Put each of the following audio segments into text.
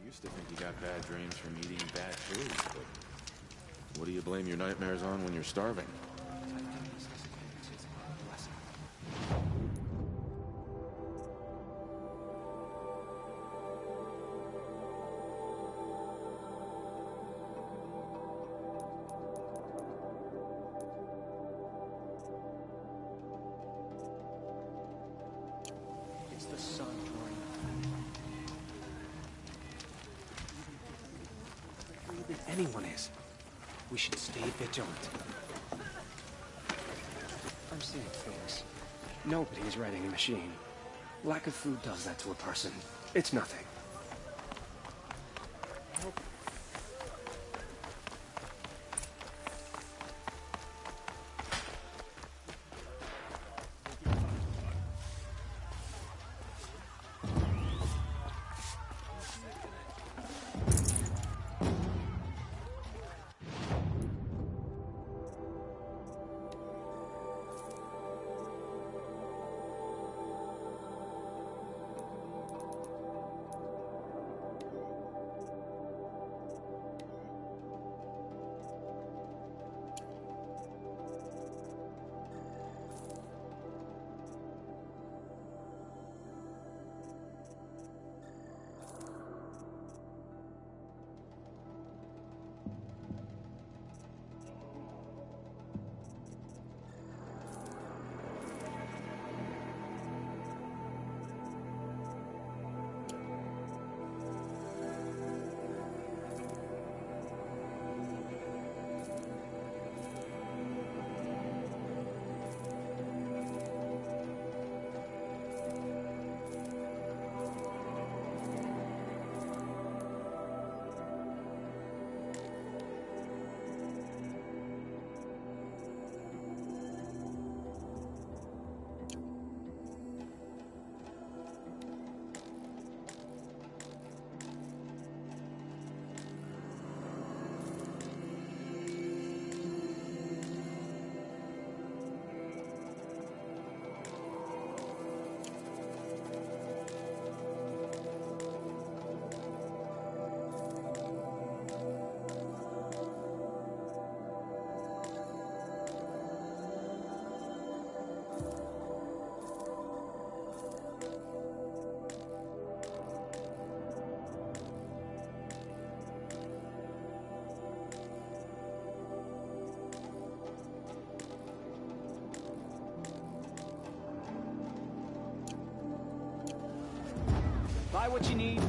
Used to think you got bad dreams from eating bad food, but what do you blame your nightmares on when you're starving? It's the sun, Jordan. If anyone is, we should stay vigilant. I'm seeing things. Nobody is riding a machine. Lack of food does that to a person. It's nothing. Buy what you need.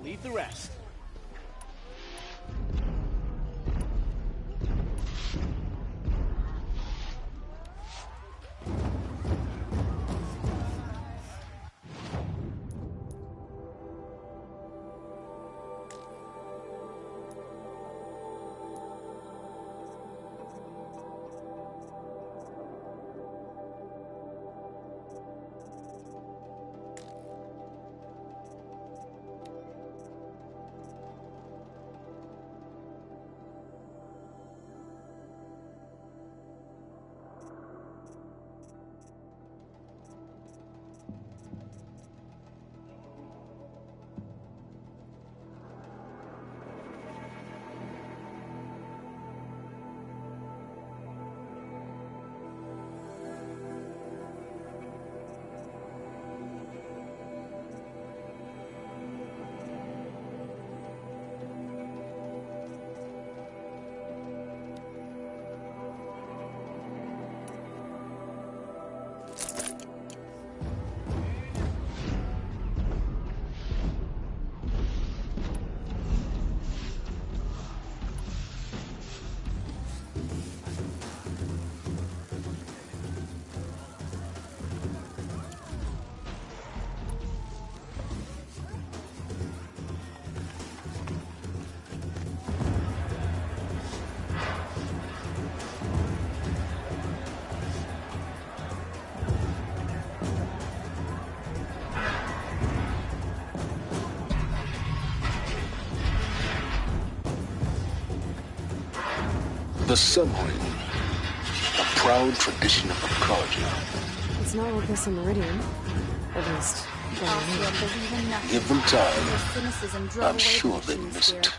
Leave the rest. The Sun Ring, a proud tradition of the Carja. It's not like this in Meridian. At least, Give them time. I'm sure they miss it.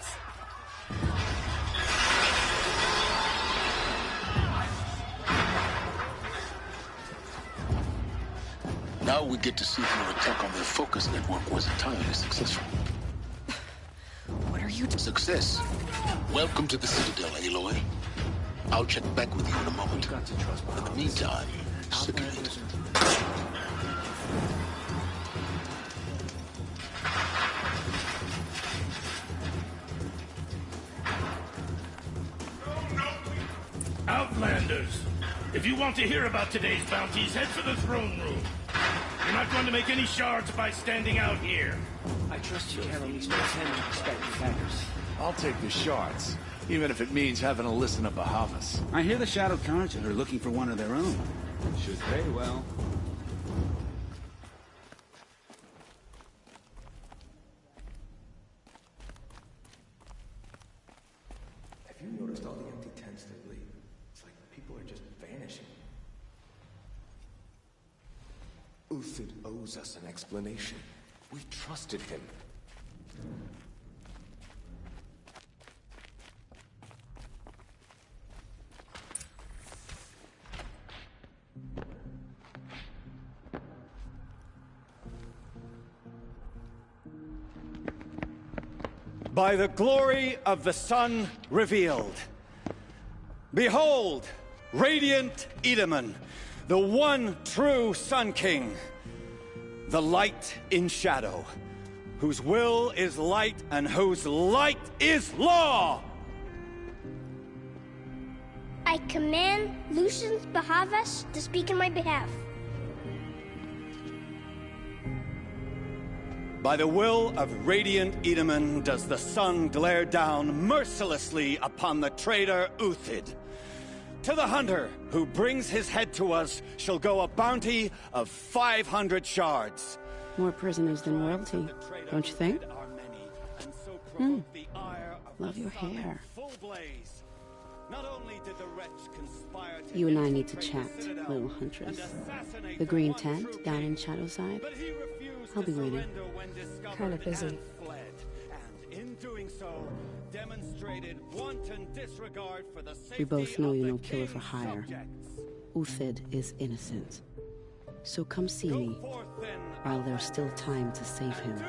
Now we get to see if your attack on their focus network was entirely successful. What are you doing? Success. Welcome to the Citadel, Aloy. I'll check back with you in a moment. Got to trust In the meantime, circulate. Outlanders! If you want to hear about today's bounties, head for the throne room. You're not going to make any shards by standing out here. I trust you can't at least pretend to respect the backers. I'll take the shards, even if it means having to listen to Bahavas. I hear the Shadow Carja are looking for one of their own. Should pay well. Have you noticed all the empty tents lately? It's like people are just vanishing. Uthid owes us an explanation. We trusted him. By the glory of the sun revealed. Behold, radiant Edaman, the one true Sun King, the light in shadow, whose will is light and whose light is law! I command Lucius Bahavas to speak in my behalf. By the will of radiant Edaman does the sun glare down mercilessly upon the traitor Uthid. To the hunter who brings his head to us shall go a bounty of 500 shards. More prisoners than royalty, don't you think? Love your hair. You and I need to chat, little huntress. The green tent down in Shadowside. I'll be waiting. Kinda busy. We both know you're no killer for hire. Uthid is innocent. So come see me, while there's still time to save him.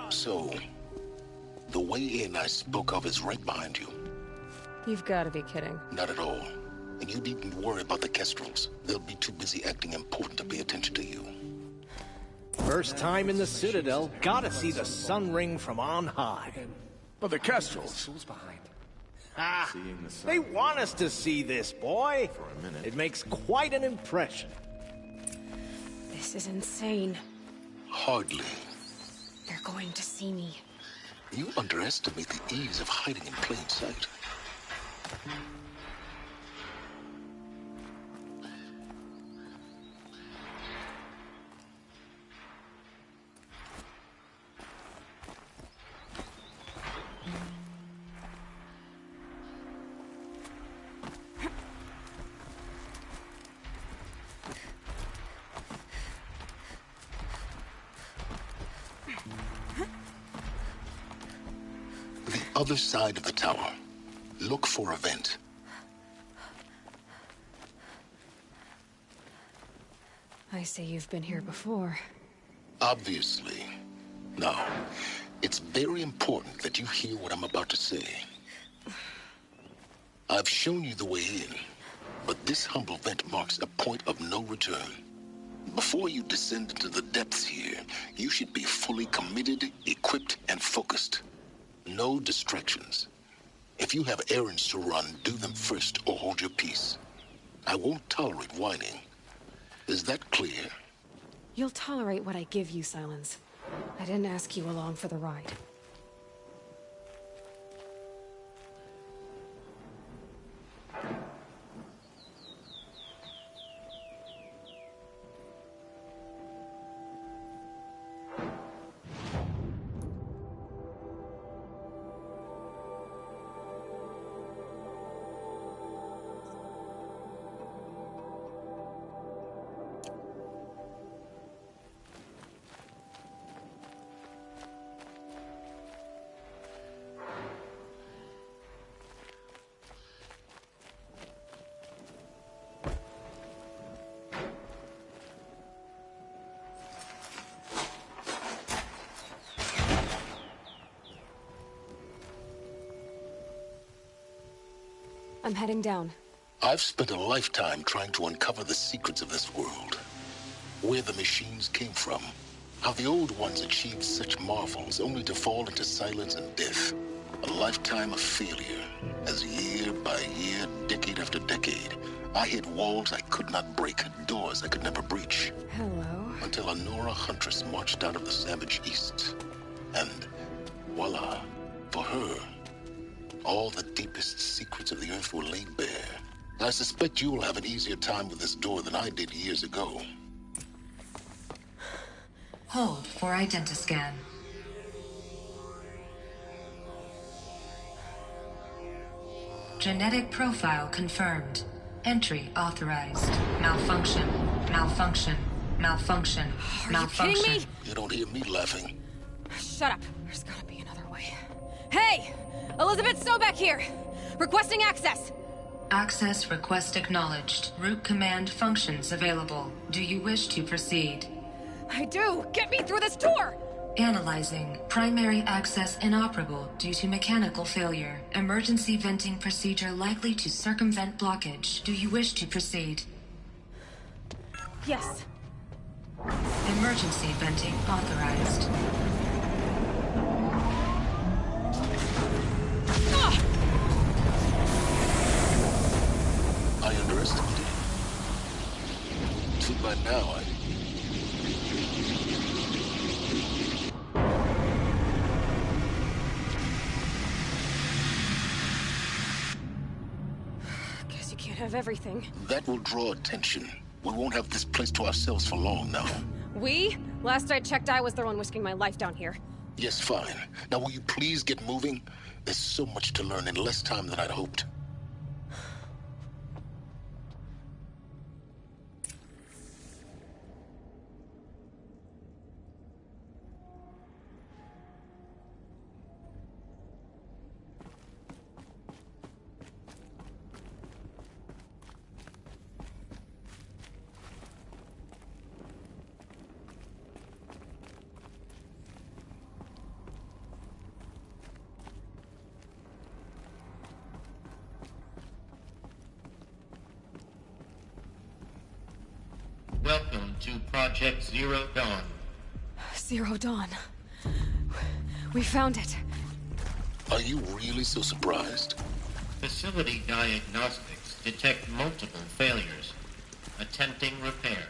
So, the way in I spoke of is right behind you. You've got to be kidding. Not at all. And you needn't worry about the Kestrels. They'll be too busy acting important to pay attention to you. First time in the Citadel, gotta see the Sun Ring from on high. But the Kestrels. Who's behind? Ah, Seeing the sun they want us to see this, boy. for a minute. It makes quite an impression. This is insane. Hardly. They're going to see me. You underestimate the ease of hiding in plain sight. The other side of the tower. Look for a vent. I say you've been here before. Obviously. Now, it's very important that you hear what I'm about to say. I've shown you the way in, but this humble vent marks a point of no return. Before you descend into the depths here, you should be fully committed, equipped, and focused. No distractions. If you have errands to run, do them first or hold your peace. I won't tolerate whining. Is that clear? You'll tolerate what I give you, Silence. I didn't ask you along for the ride. I'm heading down. I've spent a lifetime trying to uncover the secrets of this world. Where the machines came from. How the old ones achieved such marvels only to fall into silence and death. A lifetime of failure, as year by year, decade after decade, I hit walls I could not break, doors I could never breach. Hello. Until a Nora huntress marched out of the savage east. And voila, for her, all the deepest secrets of the earth were laid bare. I suspect you'll have an easier time with this door than I did years ago. Hold for identiscan. Genetic profile confirmed. Entry authorized. Malfunction. Malfunction. Malfunction. Malfunction. Are you kidding me? You don't hear me laughing. Shut up. There's gotta be another way. Hey! Elizabeth Sobeck here! Requesting access! Access request acknowledged. Root command functions available. Do you wish to proceed? I do! Get me through this door! Analyzing. Primary access inoperable due to mechanical failure. Emergency venting procedure likely to circumvent blockage. Do you wish to proceed? Yes. Emergency venting authorized. I underestimated you. See, by now, Guess you can't have everything. that will draw attention. We won't have this place to ourselves for long now. We? Last I checked, I was the one risking my life down here. Yes, fine. Now will you please get moving? There's so much to learn in less time than I'd hoped. Welcome to Project Zero Dawn. Zero Dawn. We found it. Are you really so surprised? Facility diagnostics detect multiple failures. Attempting repair.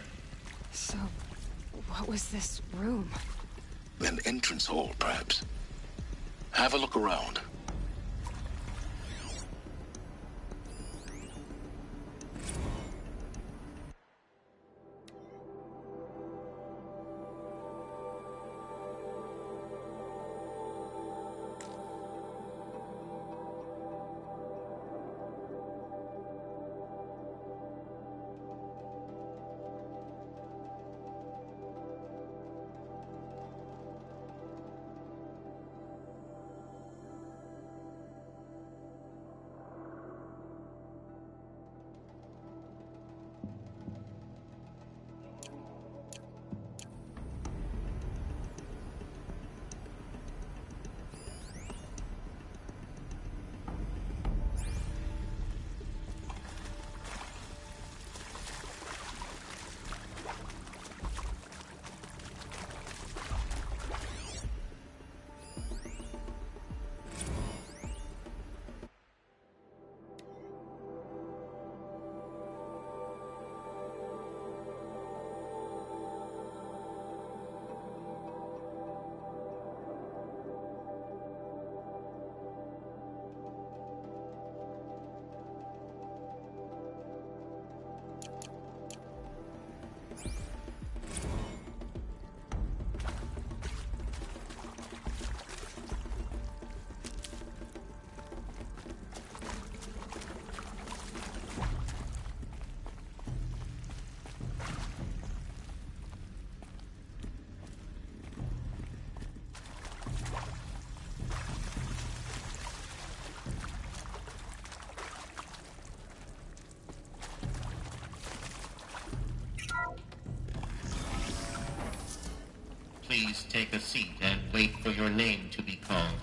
So, what was this room? An entrance hall, perhaps. Have a look around. Please take a seat and wait for your name to be called.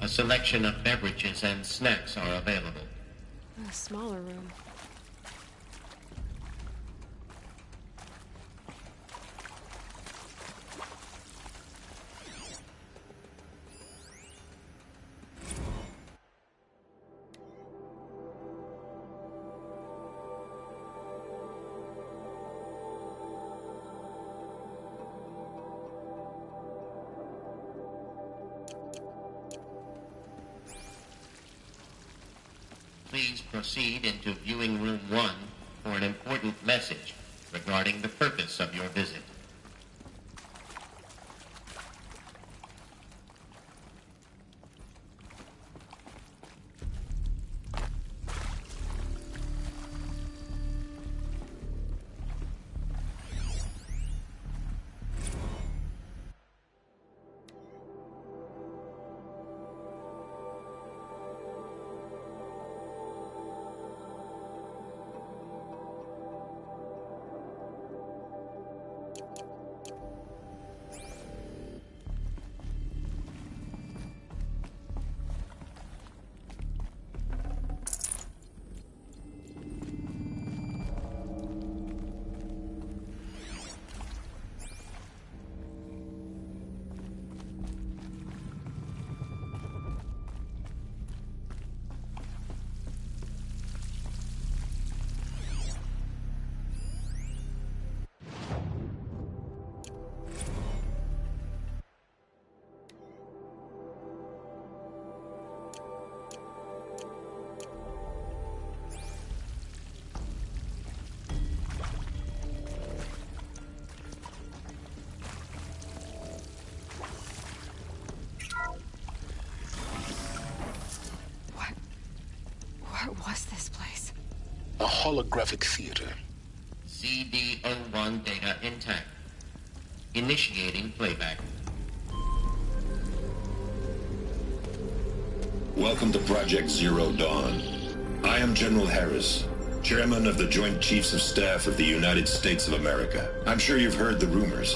A selection of beverages and snacks are available. A smaller room. Please proceed into viewing room 1 for an important message regarding the purpose of your visit. What was this place? A holographic theater. CD01 data intact. Initiating playback. Welcome to Project Zero Dawn. I am General Harris, Chairman of the Joint Chiefs of Staff of the United States of America. I'm sure you've heard the rumors.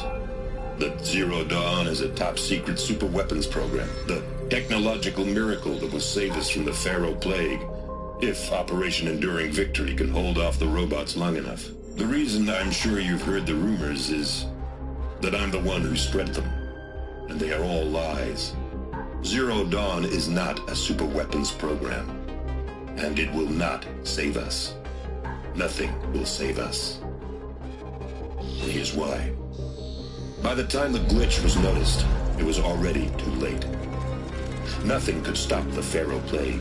That Zero Dawn is a top-secret superweapons program. The technological miracle that will save us from the Pharaoh Plague, if Operation Enduring Victory can hold off the robots long enough. The reason I'm sure you've heard the rumors is that I'm the one who spread them, and they are all lies. Zero Dawn is not a superweapons program, and it will not save us. Nothing will save us. And here's why. By the time the glitch was noticed, it was already too late. Nothing could stop the Pharaoh Plague.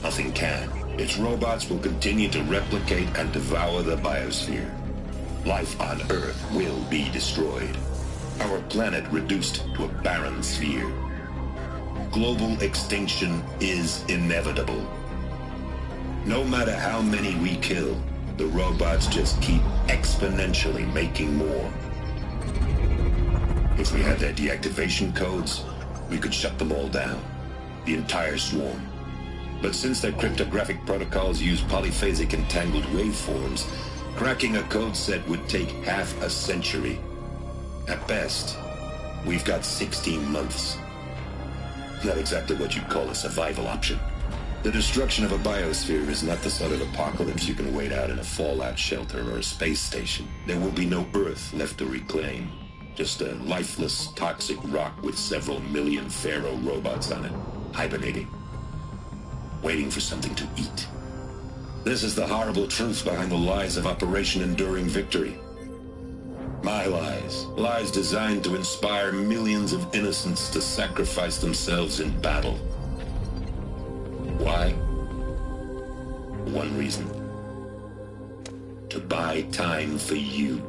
Nothing can. Its robots will continue to replicate and devour the biosphere. Life on Earth will be destroyed. Our planet reduced to a barren sphere. Global extinction is inevitable. No matter how many we kill, the robots just keep exponentially making more. If we had their deactivation codes, we could shut them all down. The entire swarm. But since their cryptographic protocols use polyphasic entangled waveforms, cracking a code set would take half a century. At best, we've got 16 months. Not exactly what you'd call a survival option. The destruction of a biosphere is not the sort of apocalypse you can wait out in a fallout shelter or a space station. There will be no Earth left to reclaim. Just a lifeless, toxic rock with several million Pharaoh robots on it, hibernating. Waiting for something to eat. This is the horrible truth behind the lies of Operation Enduring Victory. My lies. Lies designed to inspire millions of innocents to sacrifice themselves in battle. Why? One reason. To buy time for you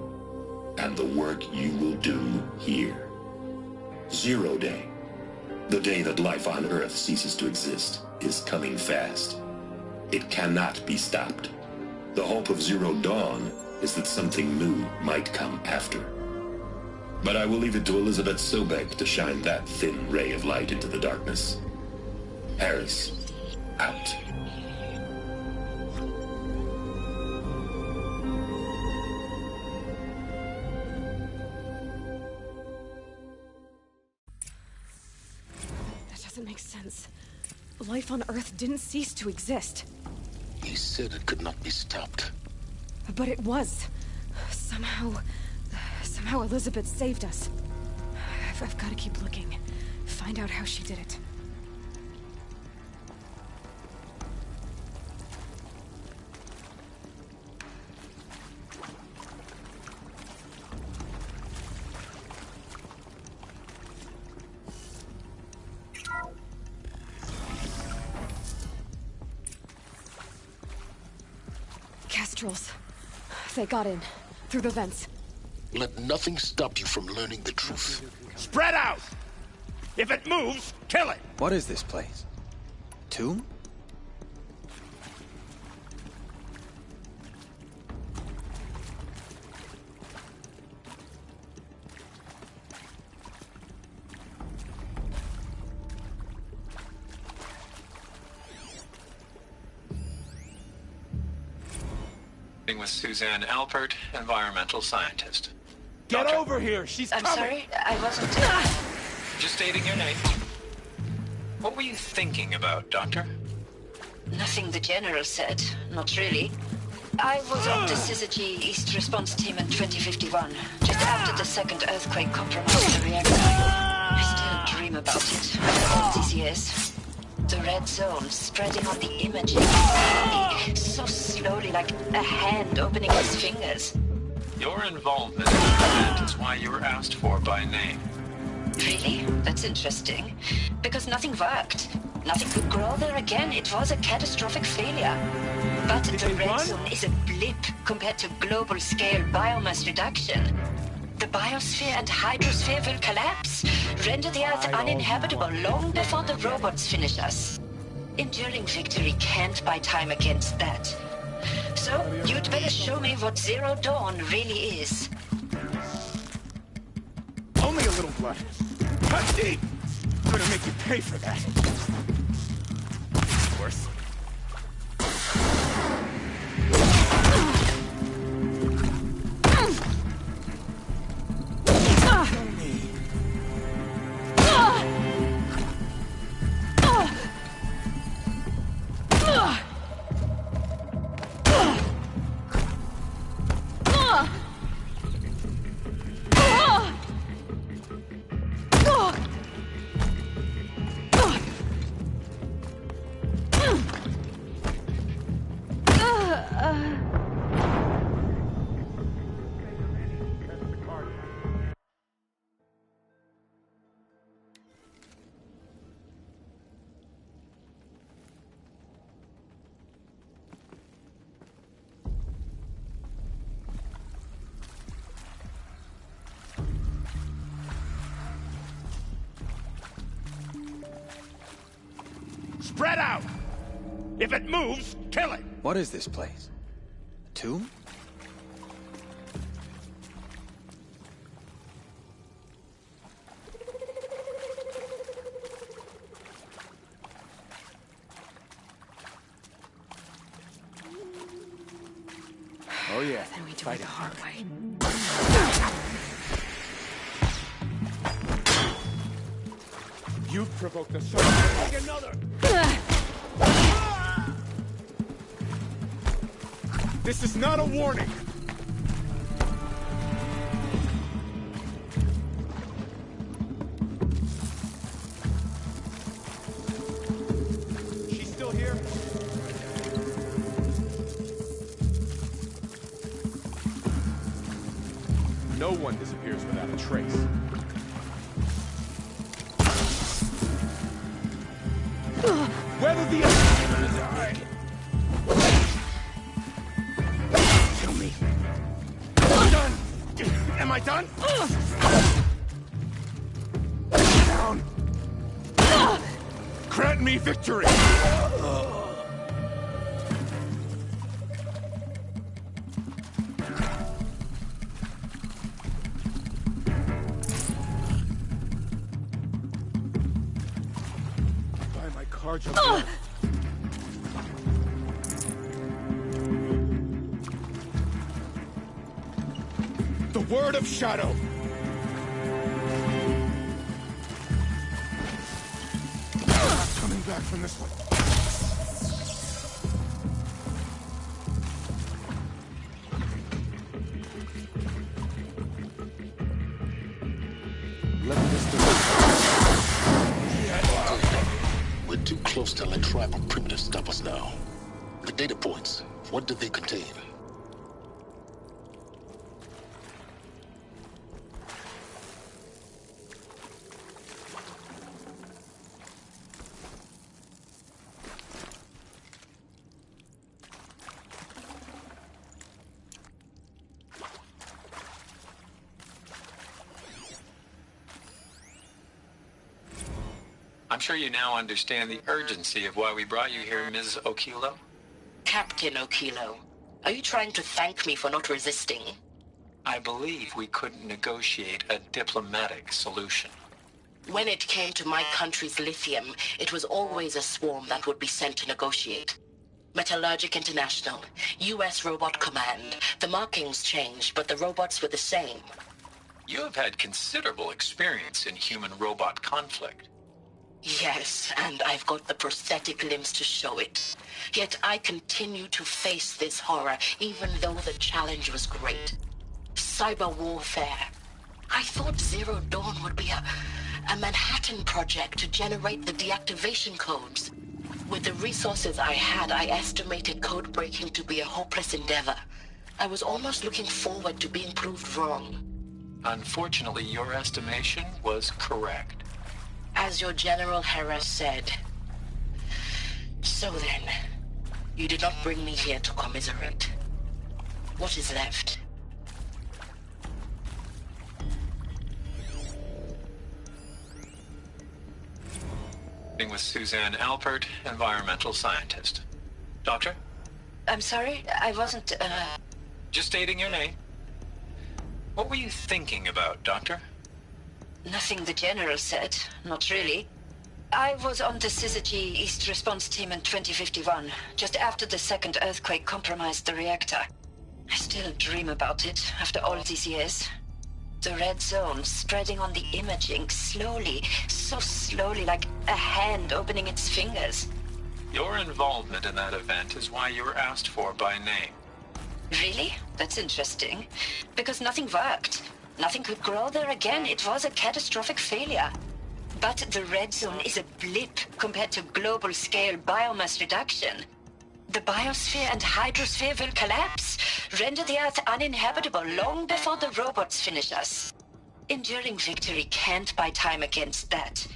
and the work you will do here. Zero Day. The day that life on Earth ceases to exist is coming fast. It cannot be stopped. The hope of Zero Dawn is that something new might come after. But I will leave it to Elizabeth Sobek to shine that thin ray of light into the darkness. Harris, out. That doesn't make sense. Life on Earth didn't cease to exist. He said it could not be stopped. But it was. Somehow Elizabeth saved us. I've got to keep looking. Find out how she did it. Kestrels. They got in. Through the vents. Let nothing stop you from learning the truth. Spread out! If it moves, kill it! What is this place? Tomb? With Suzanne Alpert, environmental scientist. Get over here! She's I'm coming! sorry, I wasn't... Just stating your name. What were you thinking about, Doctor? Nothing the General said. Not really. I was on the Syzygy East Response Team in 2051, just after the second earthquake compromised the reactor. I still dream about it, after all these years. The red zone spreading on the imaging. So slowly, like a hand opening its fingers. Your involvement in the event is why you were asked for by name. Really? That's interesting. Because nothing worked. Nothing could grow there again. It was a catastrophic failure. But the red zone is a blip compared to global-scale biomass reduction. The biosphere and hydrosphere will collapse, render the Earth uninhabitable long before the robots finish us. Enduring victory can't buy time against that. So, you'd better show me what Zero Dawn really is. Only a little blood. Cut deep! Gonna make you pay for that. Worse. Spread out! If it moves, kill it! What is this place? Tomb? Oh yeah. Then we do it the hard way. You've provoked the sun. Take another! This is not a warning! She's still here? No one disappears without a trace. Whether the kill me. I'm done. Am I done? Down. Grant me victory. Buy my cards up there. The word of Shadow! Not coming back from this one. close to let tribal primitives stop us now. The data points, what did they contain? I'm sure you now understand the urgency of why we brought you here, Ms. Okilo. Captain Okilo, are you trying to thank me for not resisting? I believe we couldn't negotiate a diplomatic solution. When it came to my country's lithium, it was always a swarm that would be sent to negotiate. Metallurgic International, U.S. Robot Command. The markings changed, but the robots were the same. You have had considerable experience in human-robot conflict. Yes, and I've got the prosthetic limbs to show it. Yet I continue to face this horror, even though the challenge was great. Cyber warfare. I thought Zero Dawn would be a Manhattan project to generate the deactivation codes. With the resources I had, I estimated code breaking to be a hopeless endeavor. I was almost looking forward to being proved wrong. Unfortunately, your estimation was correct. As your General Harris said. So then, you did not bring me here to commiserate. What is left? With Suzanne Alpert, environmental scientist. Doctor? I'm sorry, I wasn't, Just stating your name. What were you thinking about, Doctor? Nothing the General said, not really. I was on the Syzygy East Response Team in 2051, just after the second earthquake compromised the reactor. I still dream about it, after all these years. The red zone spreading on the imaging, slowly, so slowly, like a hand opening its fingers. Your involvement in that event is why you were asked for by name. Really? That's interesting. Because nothing worked. Nothing could grow there again. It was a catastrophic failure. But the red zone is a blip compared to global-scale biomass reduction. The biosphere and hydrosphere will collapse, render the Earth uninhabitable long before the robots finish us. Enduring victory can't buy time against that.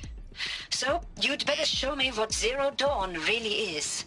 So, you'd better show me what Zero Dawn really is.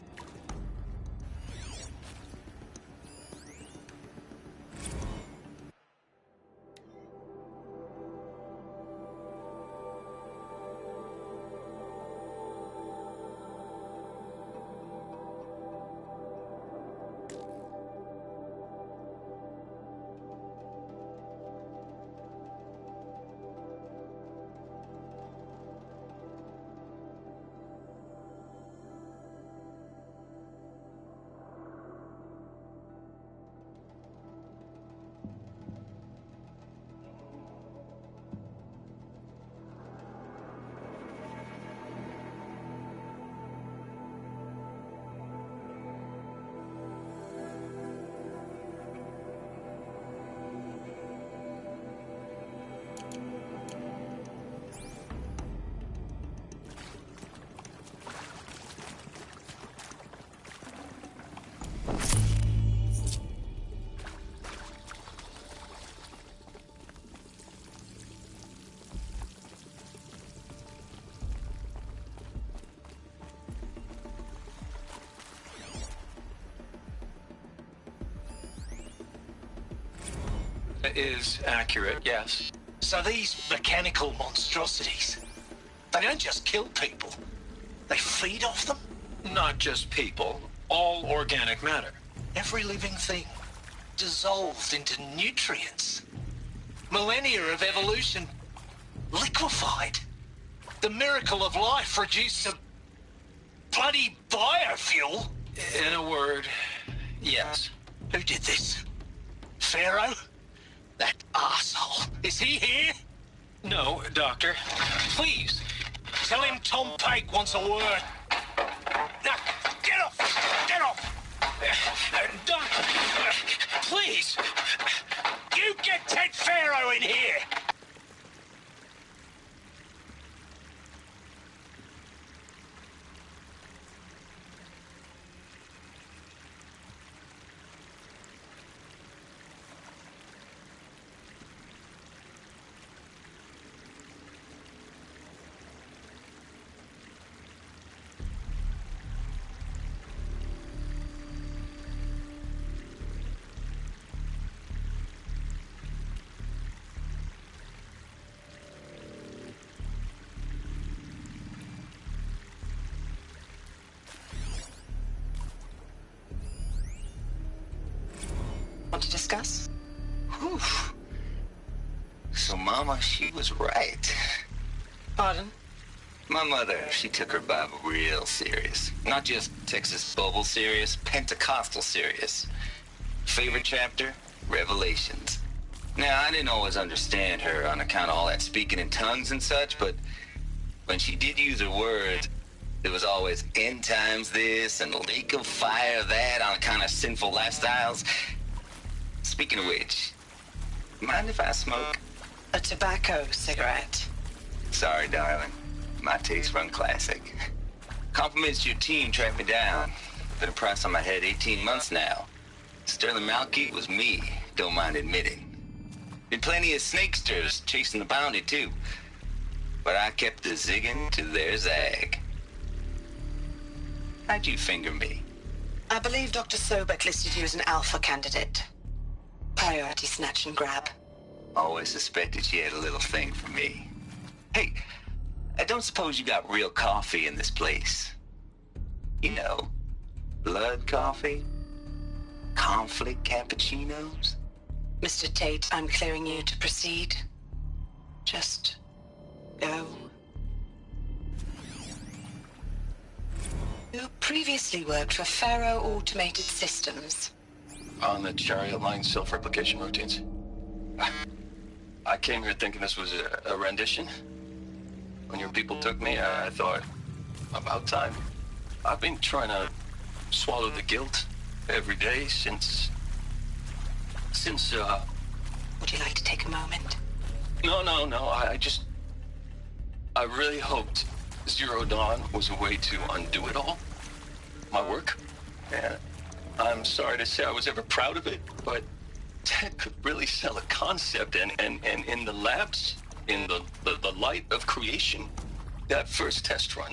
Is accurate, yes. So these mechanical monstrosities, they don't just kill people, they feed off them? Not just people, all organic matter. Every living thing, dissolved into nutrients. Millennia of evolution, liquefied. The miracle of life reduced to bloody biofuel. In a word, yes. Who did this? Pharaoh? That arsehole. Is he here? No, Doctor. Please, tell him Tom Pake wants a word. Now, get off! Get off! Doctor, please! You get Ted Pharaoh in here! discuss? Whew. So, Mama, she was right. Pardon? My mother, she took her Bible real serious. Not just Texas Bible serious, Pentecostal serious. Favorite chapter? Revelations. Now, I didn't always understand her on account of all that speaking in tongues and such, but when she did use her words, there was always end times this and lake of fire that on account of sinful lifestyles. Speaking of which, mind if I smoke? A tobacco cigarette. Sorry, darling. My taste run classic. Compliments to your team tracked me down. Been a price on my head 18 months now. Sterling Malkeet was me, don't mind admitting. Been plenty of snakesters chasing the bounty, too. But I kept the zigging to their zag. How'd you finger me? I believe Dr. Sobek listed you as an alpha candidate. Priority snatch and grab. Always suspected she had a little thing for me. Hey, I don't suppose you got real coffee in this place. You know, blood coffee? Conflict cappuccinos? Mr. Tate, I'm clearing you to proceed. Just go. You previously worked for Faro Automated Systems. On the Chariot Line self-replication routines. I came here thinking this was a rendition. When your people took me, I thought, about time. I've been trying to swallow the guilt every day since... Would you like to take a moment? No, I really hoped Zero Dawn was a way to undo it all. My work. And I'm sorry to say I was ever proud of it, but Ted could really sell a concept, and in the labs, in the light of creation, that first test run,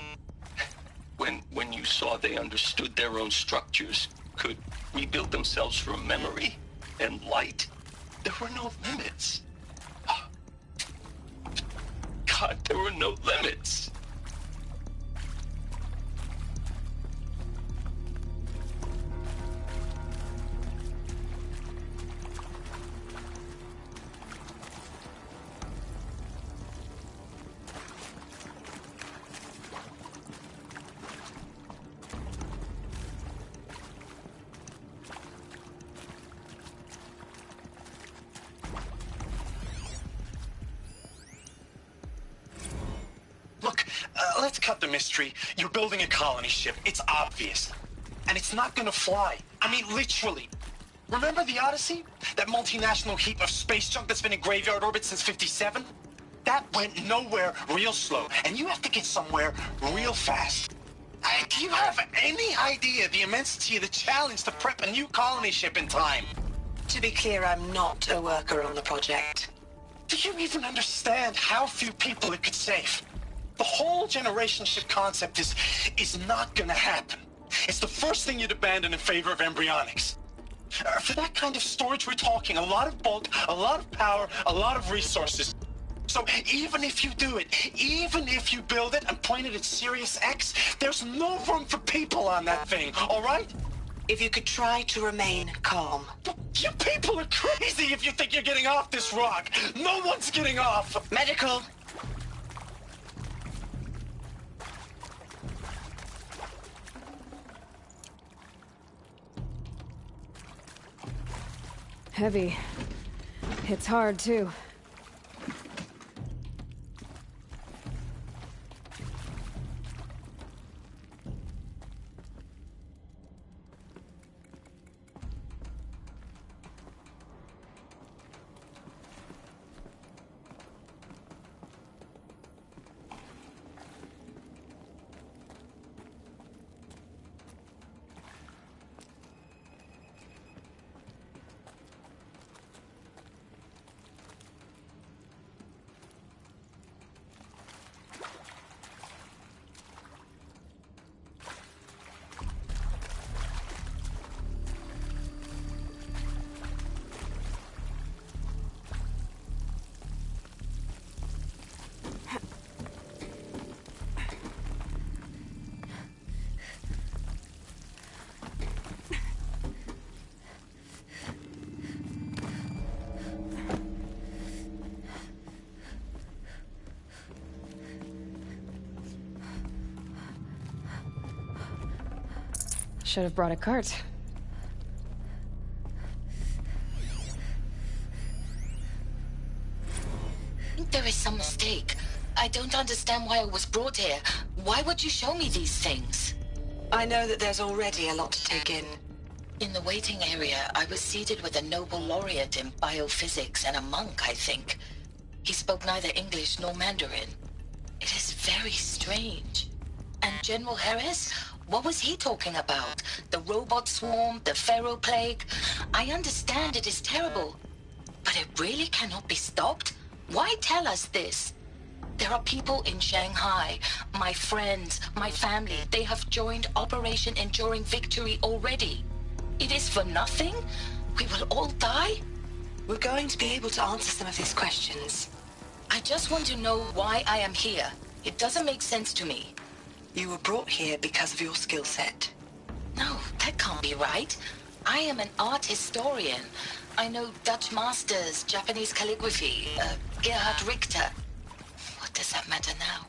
when you saw they understood their own structures, could rebuild themselves from memory and light, there were no limits. God, there were no limits. Let's cut the mystery. You're building a colony ship. It's obvious. And it's not gonna fly. I mean, literally. Remember the Odyssey? That multinational heap of space junk that's been in graveyard orbit since '57? That went nowhere real slow. And you have to get somewhere real fast. Do you have any idea the immensity of the challenge to prep a new colony ship in time? To be clear, I'm not a worker on the project. Do you even understand how few people it could save? The whole generation ship concept is not gonna happen. It's the first thing you'd abandon in favor of embryonics. For that kind of storage, we're talking a lot of bulk, a lot of power, a lot of resources. So even if you do it, even if you build it and point it at Sirius X, there's no room for people on that thing, all right? If you could try to remain calm. You people are crazy if you think you're getting off this rock. No one's getting off. Medical. Heavy. Hits hard, too. Should have brought a cart. There is some mistake. I don't understand why I was brought here. Why would you show me these things? I know that there's already a lot to take in. In the waiting area, I was seated with a Nobel laureate in biophysics and a monk, I think. He spoke neither English nor Mandarin. It is very strange. And General Harris? What was he talking about? The robot swarm? The Pharaoh plague? I understand it is terrible. But it really cannot be stopped? Why tell us this? There are people in Shanghai, my friends, my family. They have joined Operation Enduring Victory already. It is for nothing? We will all die? We're going to be able to answer some of these questions. I just want to know why I am here. It doesn't make sense to me. You were brought here because of your skill set. No, that can't be right. I am an art historian. I know Dutch masters, Japanese calligraphy, Gerhard Richter. What does that matter now?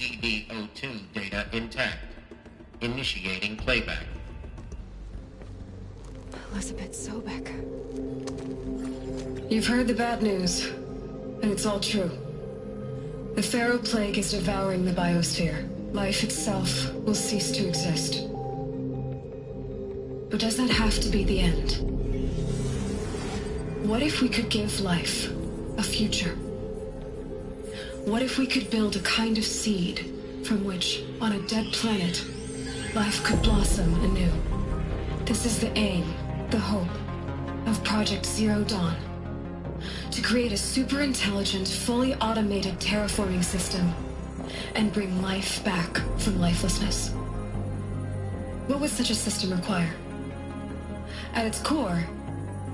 CD02 data intact. Initiating playback. Elizabeth Sobek. You've heard the bad news, and it's all true. The Pharaoh plague is devouring the biosphere. Life itself will cease to exist. But does that have to be the end? What if we could give life a future? What if we could build a kind of seed from which, on a dead planet, life could blossom anew? This is the aim, the hope, of Project Zero Dawn. To create a super-intelligent, fully automated terraforming system and bring life back from lifelessness. What would such a system require? At its core,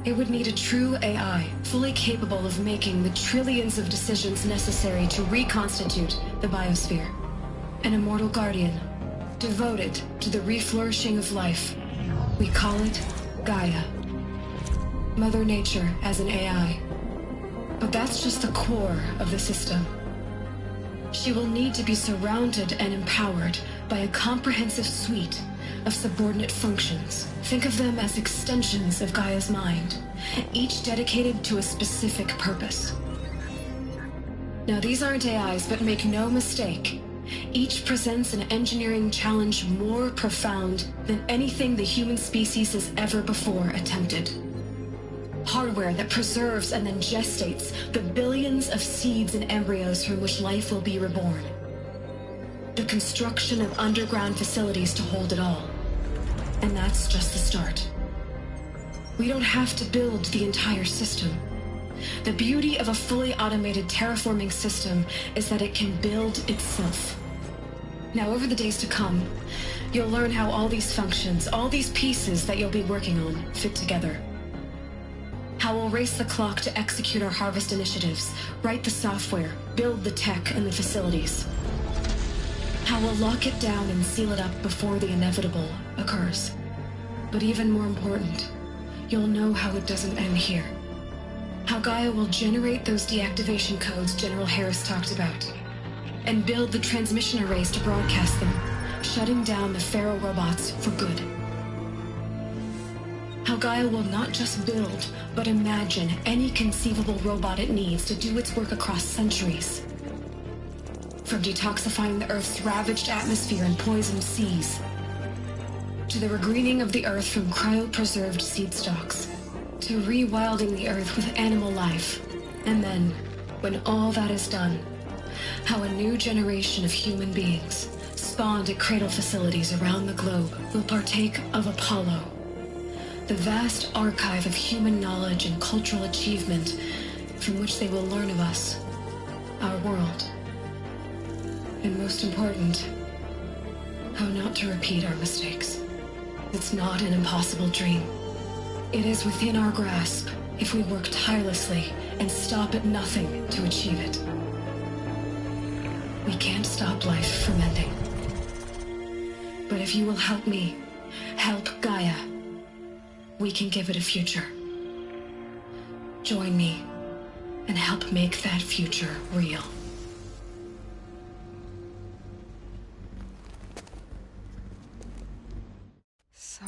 it would need a true AI, fully capable of making the trillions of decisions necessary to reconstitute the biosphere. An immortal guardian, devoted to the reflourishing of life. We call it Gaia. Mother Nature as an AI. But that's just the core of the system. She will need to be surrounded and empowered by a comprehensive suite of subordinate functions. Think of them as extensions of Gaia's mind, each dedicated to a specific purpose. Now, these aren't AIs, but make no mistake, each presents an engineering challenge more profound than anything the human species has ever before attempted. Hardware that preserves and then gestates the billions of seeds and embryos from which life will be reborn. The construction of underground facilities to hold it all. And that's just the start. We don't have to build the entire system. The beauty of a fully automated terraforming system is that it can build itself. Now, over the days to come, you'll learn how all these functions, all these pieces that you'll be working on, fit together. How we'll race the clock to execute our harvest initiatives, write the software, build the tech and the facilities. How we'll lock it down and seal it up before the inevitable occurs. But even more important, you'll know how it doesn't end here. How Gaia will generate those deactivation codes General Harris talked about, and build the transmission arrays to broadcast them, shutting down the Pharaoh robots for good. How Gaia will not just build, but imagine any conceivable robot it needs to do its work across centuries. From detoxifying the Earth's ravaged atmosphere and poisoned seas, to the regreening of the Earth from cryopreserved seed stalks, to rewilding the Earth with animal life. And then, when all that is done, how a new generation of human beings, spawned at cradle facilities around the globe, will partake of Apollo, the vast archive of human knowledge and cultural achievement from which they will learn of us, our world. And most important, how not to repeat our mistakes. It's not an impossible dream. It is within our grasp if we work tirelessly and stop at nothing to achieve it. We can't stop life from ending. But if you will help me, help Gaia, we can give it a future. Join me and help make that future real. So,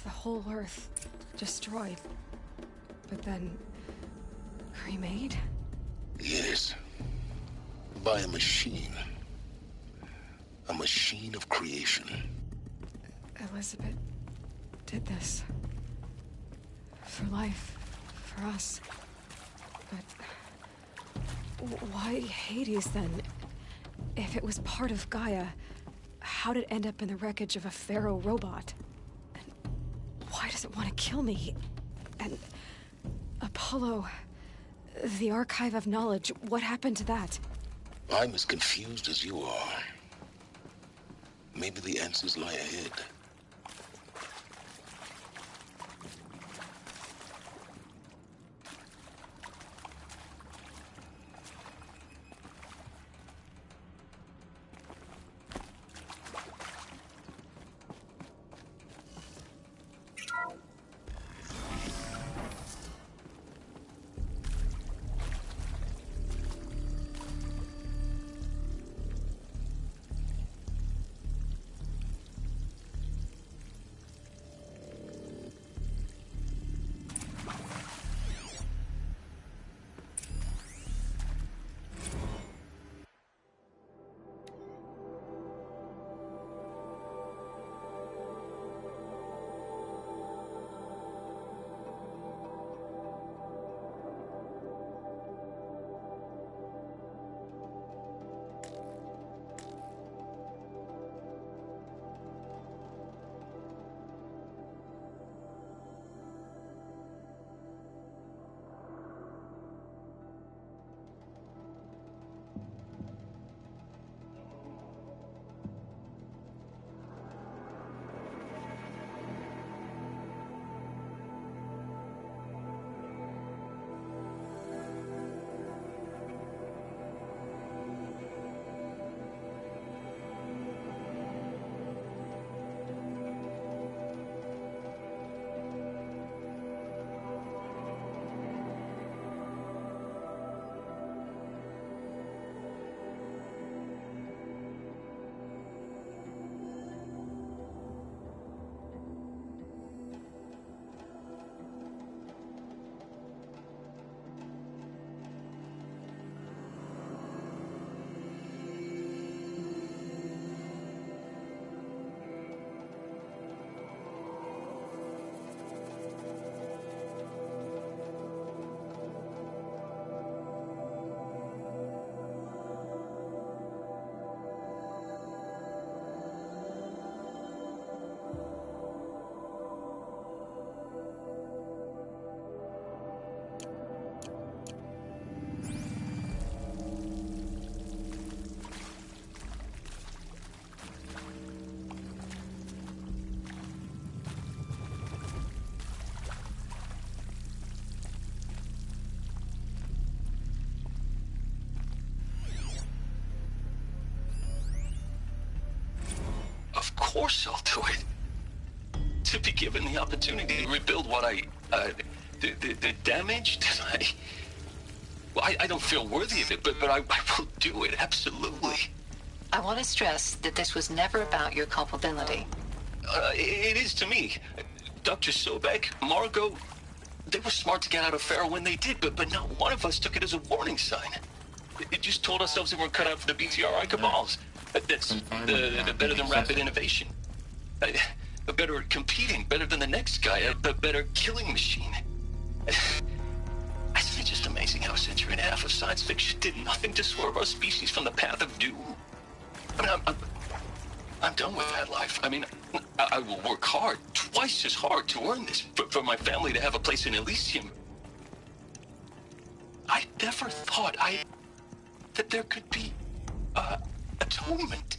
the whole Earth destroyed, but then cremated? Yes. By a machine. A machine of creation. Elizabeth did this. For life. For us. But why Hades then? If it was part of Gaia, how did it end up in the wreckage of a Pharaoh robot? And why does it want to kill me? And Apollo, the Archive of Knowledge, what happened to that? I'm as confused as you are. Maybe the answers lie ahead. Of course I'll do it. To be given the opportunity to rebuild what the damage that I don't feel worthy of it, but I will do it, absolutely. I want to stress that this was never about your culpability. It is to me. Dr. Sobek, Margot, they were smart to get out of Pharaoh when they did, but not one of us took it as a warning sign. It just told ourselves we weren't cut out for the BTRI cabals. That's better than rapid innovation. Better at competing, better than the next guy, a better killing machine. Isn't it just amazing how a century and a half of science fiction did nothing to swerve our species from the path of doom? I mean, I'm done with that life. I mean, I will work hard, twice as hard to earn this, for my family to have a place in Elysium. I never thought that there could be, atonement.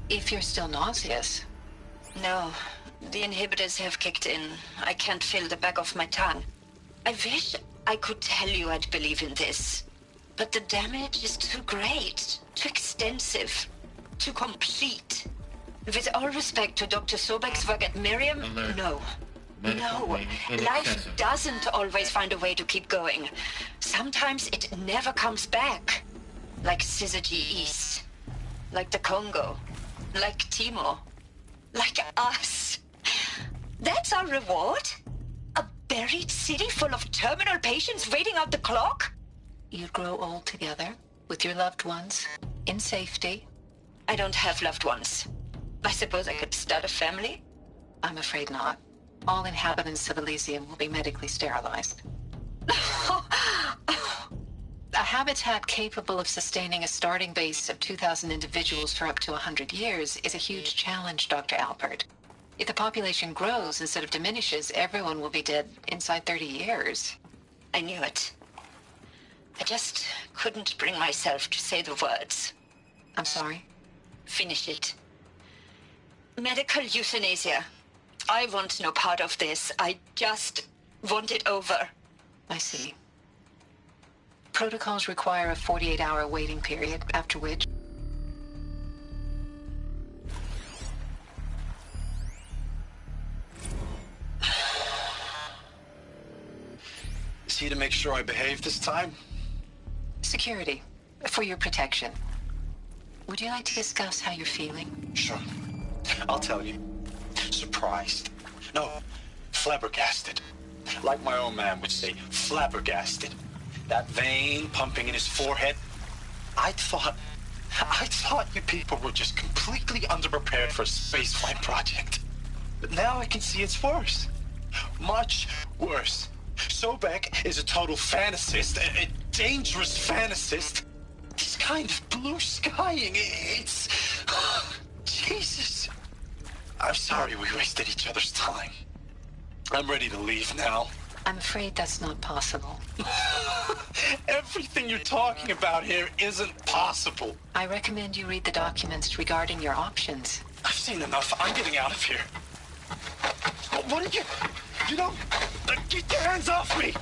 If you're still nauseous. No, the inhibitors have kicked in. I can't feel the back of my tongue. I wish I could tell you I'd believe in this. But the damage is too great, too extensive, too complete. With all respect to Dr. Sobek's work at Miriam, no. No, life doesn't always find a way to keep going. Sometimes it never comes back. Like Syzygy East. Like the Congo. Like Timo. Like us. That's our reward? A buried city full of terminal patients waiting out the clock? You grow old together, with your loved ones, in safety. I don't have loved ones. I suppose I could start a family? I'm afraid not. All inhabitants of Elysium will be medically sterilized. A habitat capable of sustaining a starting base of 2,000 individuals for up to 100 years is a huge challenge, Dr. Alpert. If the population grows instead of diminishes, everyone will be dead inside 30 years. I knew it. I just couldn't bring myself to say the words. I'm sorry? Finish it. Medical euthanasia. I want no part of this. I just want it over. I see. Protocols require a 48-hour waiting period, after which... Is he to make sure I behave this time? Security. For your protection. Would you like to discuss how you're feeling? Sure. I'll tell you. Surprised. No, flabbergasted. Like my own man would say, flabbergasted. That vein pumping in his forehead. I thought you people were just completely underprepared for a spaceflight project. But now I can see it's worse. Much worse. Sobek is a total fantasist, a dangerous fantasist. This kind of blue skying, it's... Jesus. I'm sorry we wasted each other's time. I'm ready to leave now. I'm afraid that's not possible. Everything you're talking about here isn't possible. I recommend you read the documents regarding your options. I've seen enough. I'm getting out of here. What did you... You don't... Get your hands off me!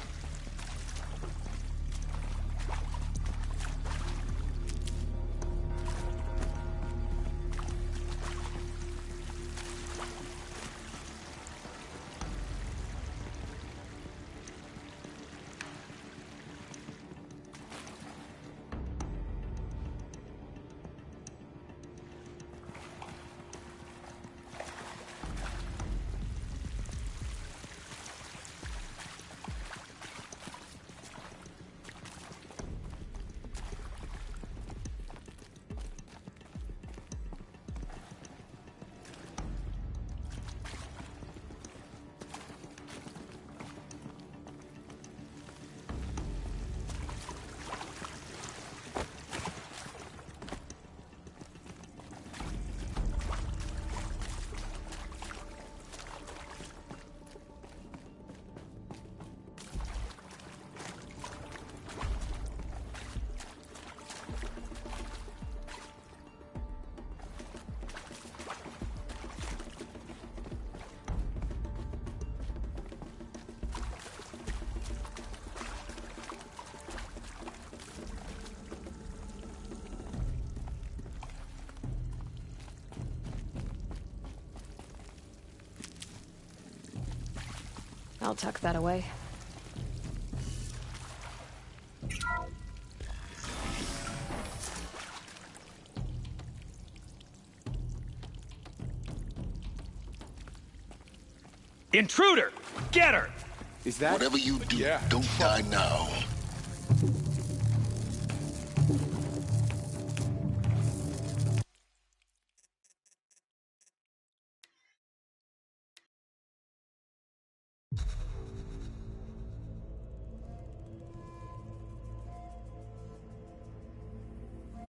I'll tuck that away. Intruder! Get her! Whatever you do, don't die now.